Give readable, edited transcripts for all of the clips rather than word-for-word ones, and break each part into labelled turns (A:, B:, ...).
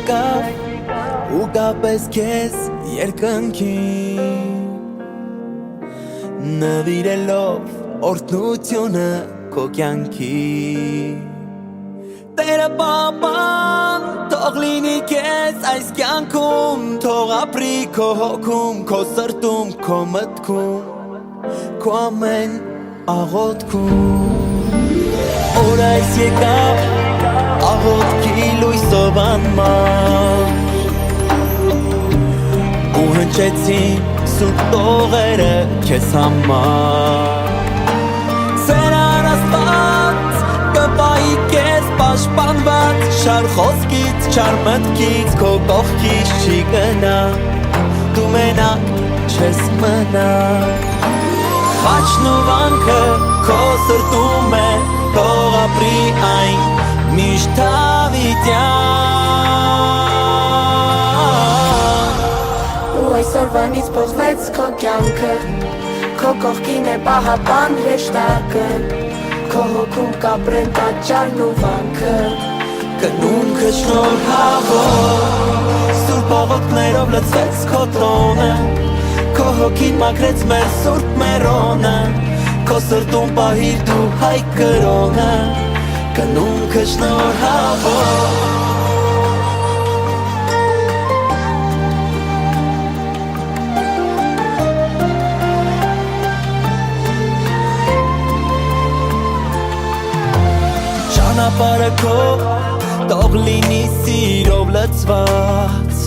A: եկավ ու կապես քեզ երկնքին նվիրելով օրհնությունը քո կյանքի Տերը պապան թող լինի քեզ այս կյանքում թող ապրի քո հոգում քո սրտում քո մտքում քո ամեն աղոթքում Որ այս եկավ աղոթքի լույսով անմար ու հնչեցին սուրբ տողերը քեզ համար Սերան Աստված կպահի քեզ պաշտպանված Չար խոսքից, չար մտքից քո կողքից չի գնա Դու մենակ չես մնա Խաչն ու վանքը քո սրտում է Թող ապրի այն միշտ հավիտյան
B: Ու այսօրվանից փոխվեց քո կյանքը Քո կողքին է պահապան հրեշտակը Քո հոգում կապրեն տաճարն ու վանքը
A: Կնունքը շնորհավոր Սուրբ աղոթքներով լցվեց քո տոնը Քո հոգին մաքրեց մեր սուրբ մերոնը Քո սրտում պահիր դու հայ կրոնը Կնունքը շնորհավոր Ճանապարհը քո թող լինի սիրով լցված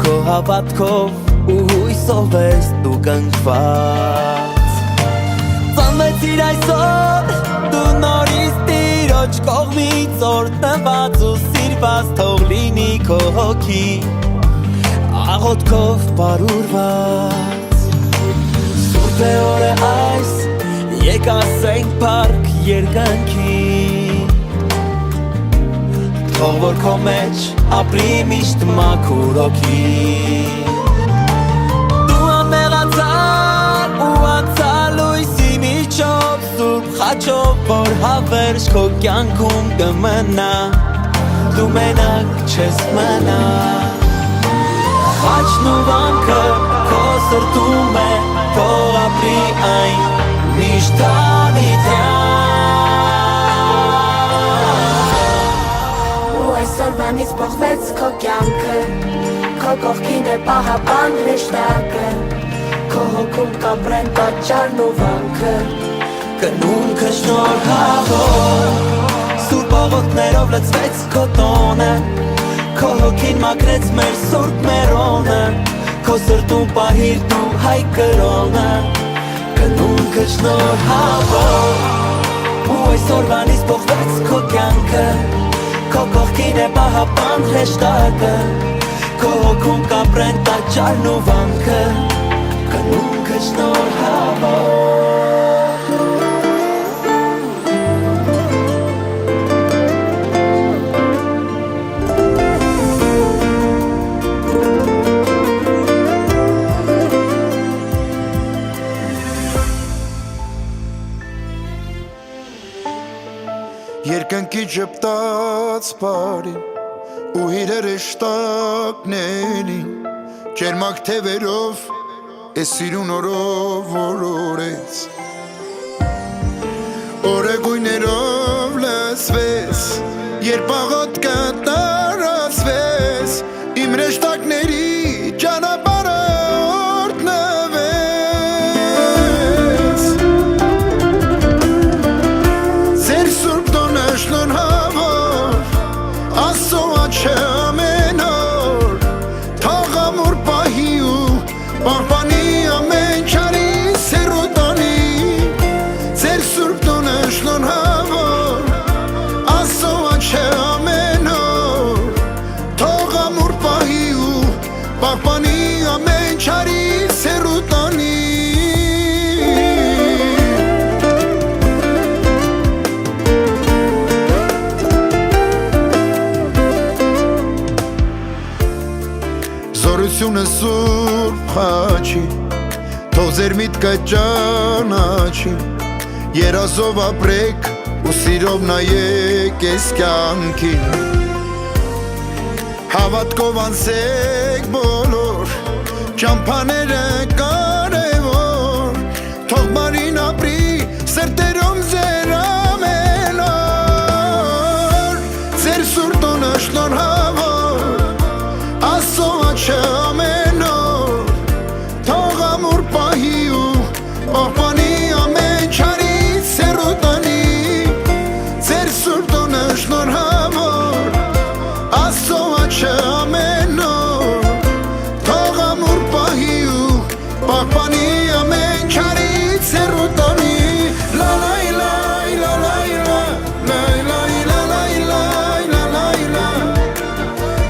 A: Քո հավատքով ու հույսով ես դու կնքված Ծնվեցիր այսօր դու նորից Տիրոջ կողմից օրհնված ու սիրված թող լինի քո հոգի աղոթքով բարուրված Սուրբ է օրը այս Եկ ասենք պարկ երկնքին Թող որ քո մեջ ապրի միշտ մաքուր հոգի Դու անմեղացար ու անցալ լույսի միջով Սուրբ խաչով որ հավերժ քո կյանքում կմնա Դու մենակ չես մնա Խաչն ու վանքը քո սրտում է Թող ապրի այն միշտ հավիտյան
B: Ու այսօրվանից փոխվեց քո կյանքը Քո կողքին է պահապան հրեշտակը Քո հոգում կապրեն տաճարն ու վանքը
A: Կնունքը շնորհավոր Սուրբ աղոթքներով լցվեց քո տոնը Քո հոգին մաքրեց մեր սուրբ մերոնը Քո սրտում պահիր դու հայ կրոնը Կնունքը շնորհավոր Ու այսօրվանից փոխվեց քո կյանքը Քո կողքին է պահապան հրեշտակը Քո հոգում կապրեն տաճարն ու վանքը Կնունքը շնորհավոր
C: Երկնքի ճպտաց բարին ու իրերը շտակներին Ճերմակ թևերով ես սիրուն օրով որորեց Օրեգույներով լսվես երբ աղոթքը տարածվես Իմ հրեշտակների ճանապարհը Զորությունը սուրբ խաչի Թող ձեր միտքը ճանաչի Երազով ապրեք ու սիրով նայեք ես կյանքին Հավատքով անցեք բոլոր ճամփաները կարևոր թող բարին ապրի սրտերում ձեր ամեն օր ձեր սուրտոնը շնորհավոր Աստծո աչքը ամեն օր թող ամուր պահի ու պահպանի ամեն չարից հեռու տանի ձեր սուրտոնը շնորհավոր Աստծո աչքը ամեն օր թող ամուր պահի ու պահպանի ամեն չարից հեռու տանի La la la la la la la la la la la la la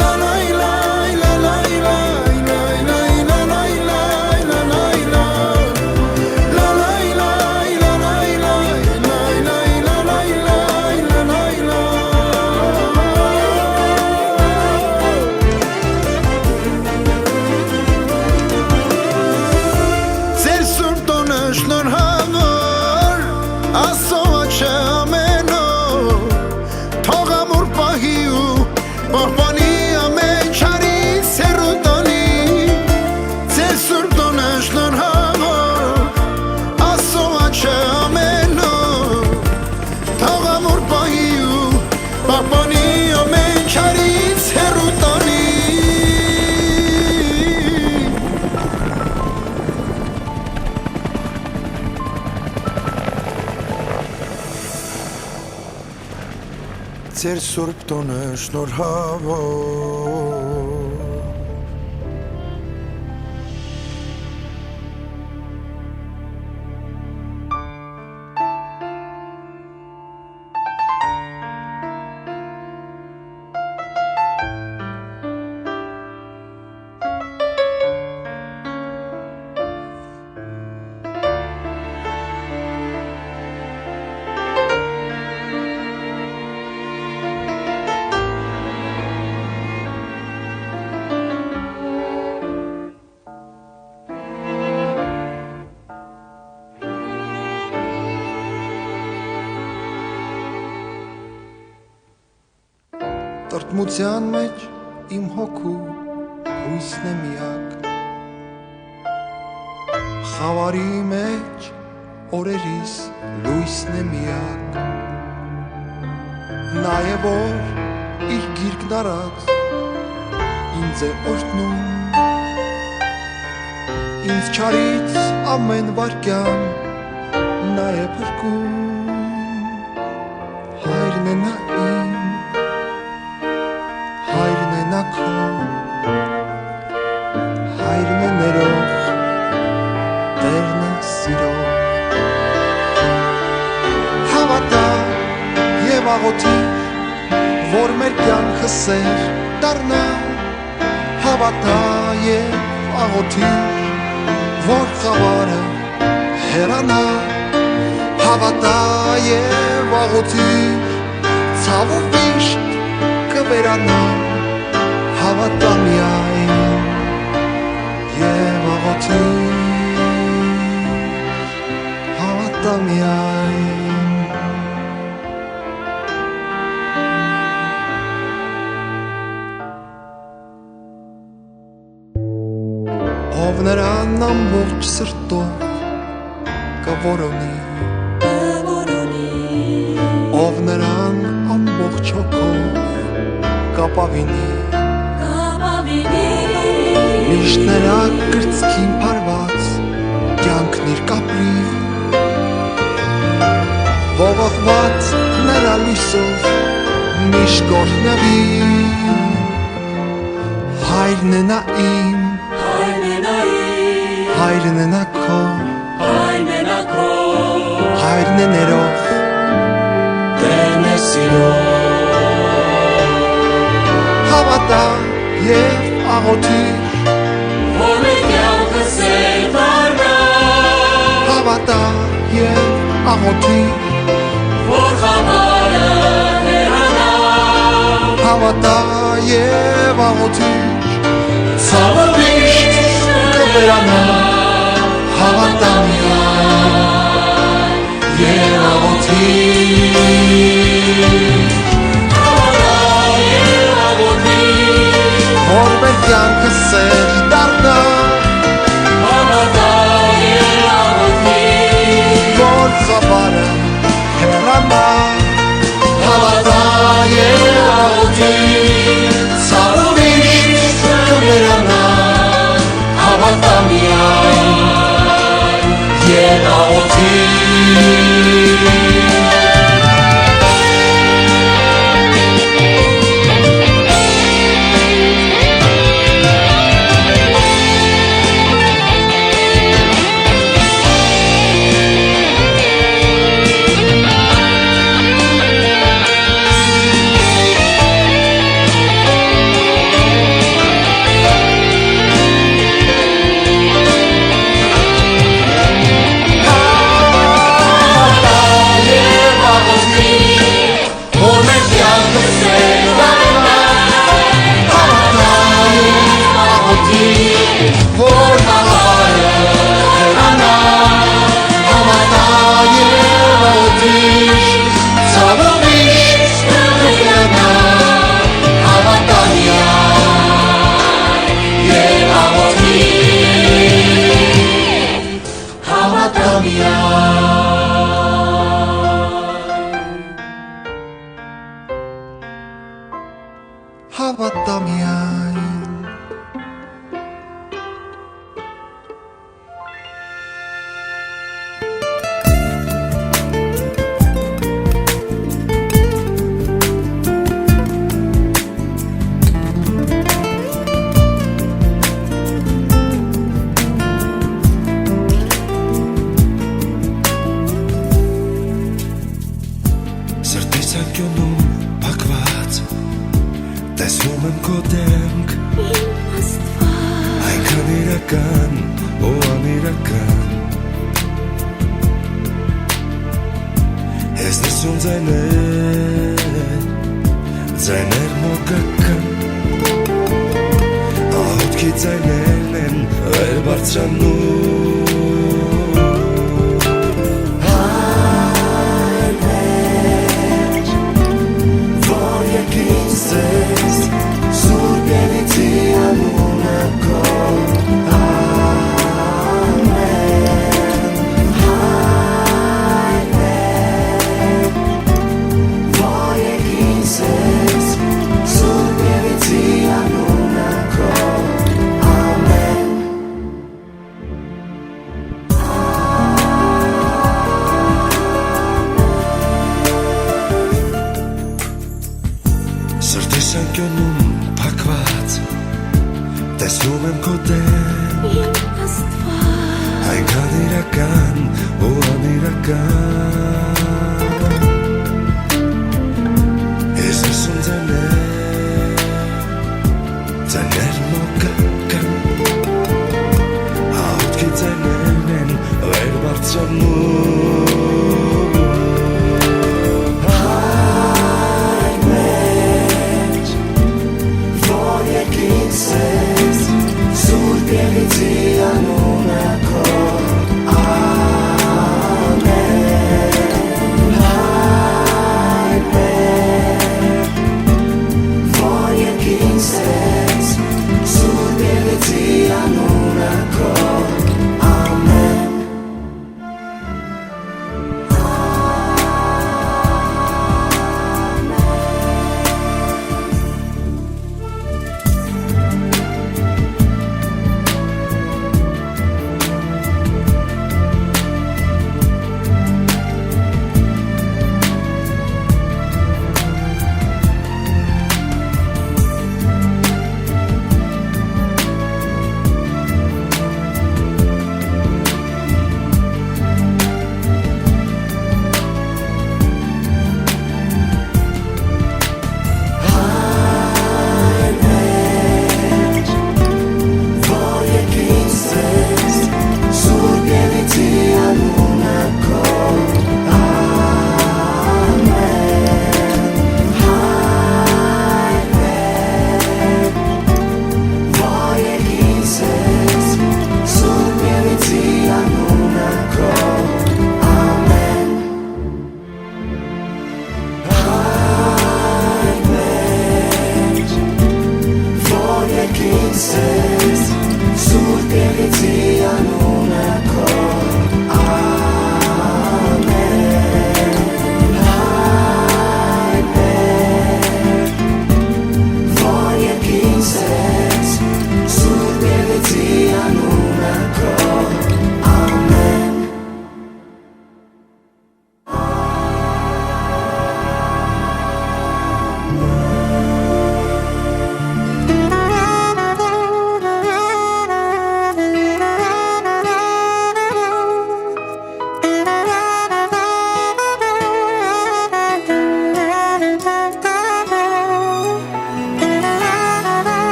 C: La la la la la la la la la la la la La la la la la la la la la Ձեր սուրտոնը շնորհավոր Աստծո աչքը ամեն օր թող ամուր պահի ու պահպանի ամեն չարից հեռու տանի Ձեր սուրտոնը շնորհավոր Աստծո աչքը ամեն օր թող ամուր պահի ու պահպանի ամեն չարից հեռու տանի Ձեր սուրբ տոնը շնորհավոր Տրտմության մեջ իմ հոգու հույսն է միակ Խավարի մեջ օրերիս լույսն է միակ Նա է որ իր գիրկն արած ինձ է օրհնում Ինձ չարից ամեն վարկյան նա է փրկում Հայրն է նա իմ Հայրն է նա քո Հայրն է ներող Տերն է սիրող Հավատա և աղոթիր Որ մեր կյանքը սեր դառնա Հավատա և աղոթիր Որ խավարը հեռանա Հավատա և աղոթիր Ցավ ու վիշտ կվերանա Հավատա միայն և աղոթիր Հավատա միայն Ով նրան ամբողջ սրտով կորոնի Ով նրան ամբողջ հոգով կապավինի Միշտ նրա կրծքին փարված կյանքն իր կապրի Ողողված նրա լույսով միշտ գորհնվի Հայրն է նա իմ Հայրն է նա քո Հայրն է ներող Տերն է սիրող Հավատա և աղոթիր Որ մեր կյանքը սեր դառնա Հավատա և աղոթիր Որ խավարը հեռանա Հավատա և աղոթիր Ցավը միշտ կվերանա Հավատա միայն և աղոթիր Հավատա և աղոթիր սեր դառնա որ ծավարը հեռանա
D: Հավատա եղաղոթի Սարով իշտ կվերանա Հավատա միայն եղաղոթի
C: Հավատա միայն
E: Սրտիս անկյունում փակված տեսնում եմ քո դեմք այնքան իրական ու անիրական ես լսում ձայներ մոգական աղոթքի ձայներն են վեր բարձրանում Սրտիս անկյունում փակված տեսնում եմ քո դեմք այնքան իրական ու անիրական ես լսում ձայներ մոգական աղոթքի ձայներն են վեր բարձրանում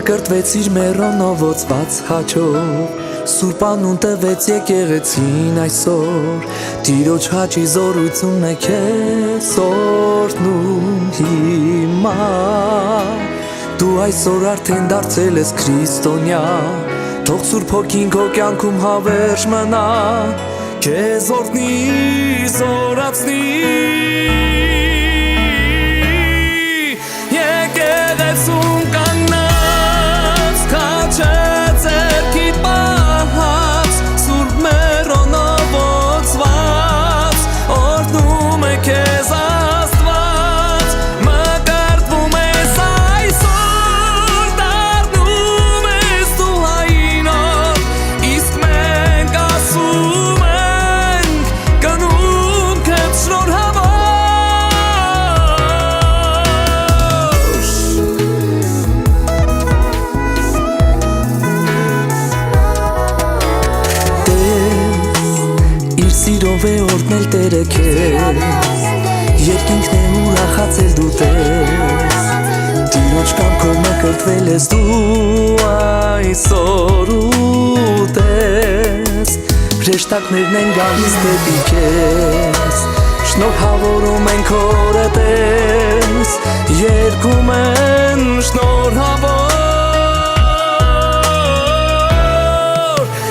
F: Մկրտվեցիր մեռոնովոցված հաչով Սուրպանուն տվեց եկեղեցին այսօր Տիրոջ հաճի զորությունն է քեզ օրհնում հիմա Դու այսօր արդեն դարձել ես քրիստոնյա Թող Սուրբ Հոգին քո կյանքում հավերժ մնա Քեզ օրհնի զորացնի Եկեղեցում կանգնած քաչեց ձեռքիդ պահած Սուրբ մեռոնովոցված օրհնում է քեզ Աստված Մկրտվում ես այսօր դառնում ես դու հայրենիք Իսկ մենք ասում ենք գնում քեզ շնորհավոր Իր սիրով է օրհնել Տերը քեզ Երկինքն է ուրախացել դու տես Տիրոջ կամքով մկրտվել ես դու այսօր ուտես Հրեշտակներն են գալիս դեպի քեզ Շնորհավորում ենք օրը տես Երգում են շնորհավոր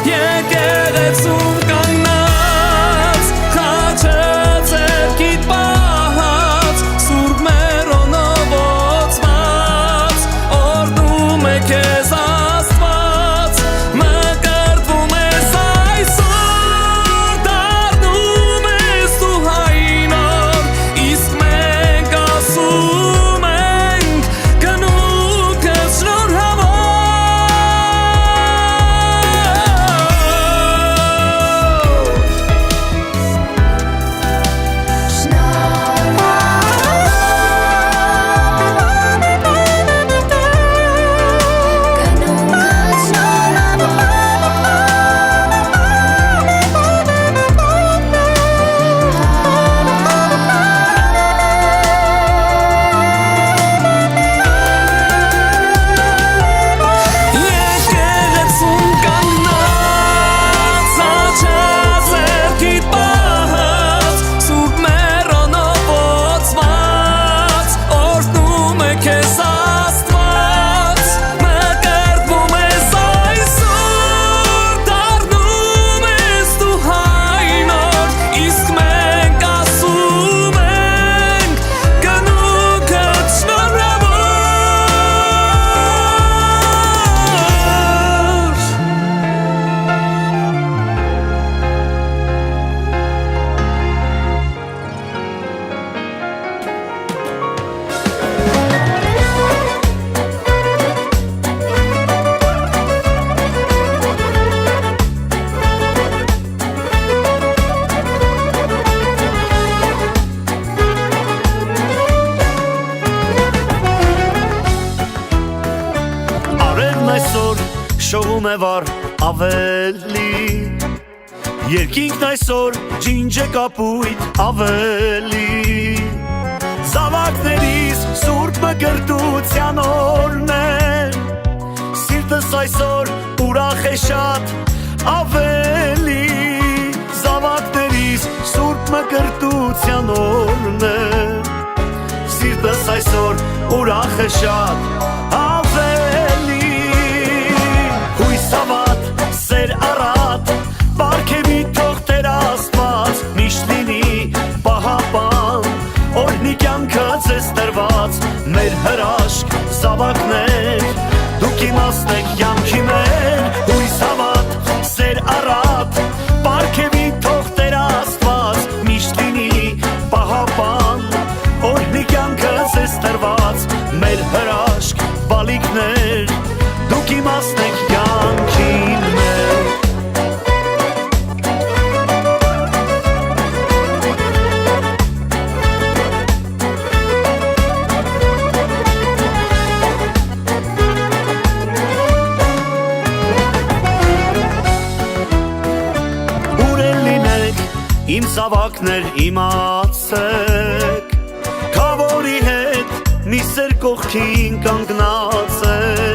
F: Եկեղեցում կանգնած քաչեց ձեռքիդ պահած Սուրբ մեռոնովոցված օրհնում է քեզ Աստված Մկրտվում ես այսօր դառնում ես դու հայրենիք Իսկ մենք ասում ենք գնում քեզ շնորհավոր Եկեղեցում կանգնած քաչեց ձեռքիդ պահած Սուրբ մեռոնովոցված օրհնում է քեզ Աստված Մկրտվում ես այսօր դառնում ես դու հայրենիք Իսկ մենք ասում ենք գնում քեզ շնորհավոր
G: Արևն այսօր շողում է վառ ավելի Երկինքն այսօր ջինջ է կապույտ ավելի Զավակներիս սուրբ մկրտության օրն է Սիրտս այսօր ուրախ է շատ ավելի Զավակներիս սուրբ մկրտության օրն է Սիրտս այսօր ուրախ է շատ ավելի Հույս հավատ, սեր առատ, պարգևի թող Տեր Աստված Միշտ լինի պահապան, օրհնի կյանքը ձեզ տրված Մեր հրաշք զավակներ, դուք իմացնեք կյանքի մեր Հույս հավատ, սեր առատ, պարգևի թող Տեր Աստված Միշտ լինի պահապան, օրհնի կյանքը ձեզ տրված Մեր հրաշք բալիկներ, դուք իմացնեք կյանքի մեր Իմ զավակներ իմացեք Քավորի հետ մի սեր կողքին կանգնացեք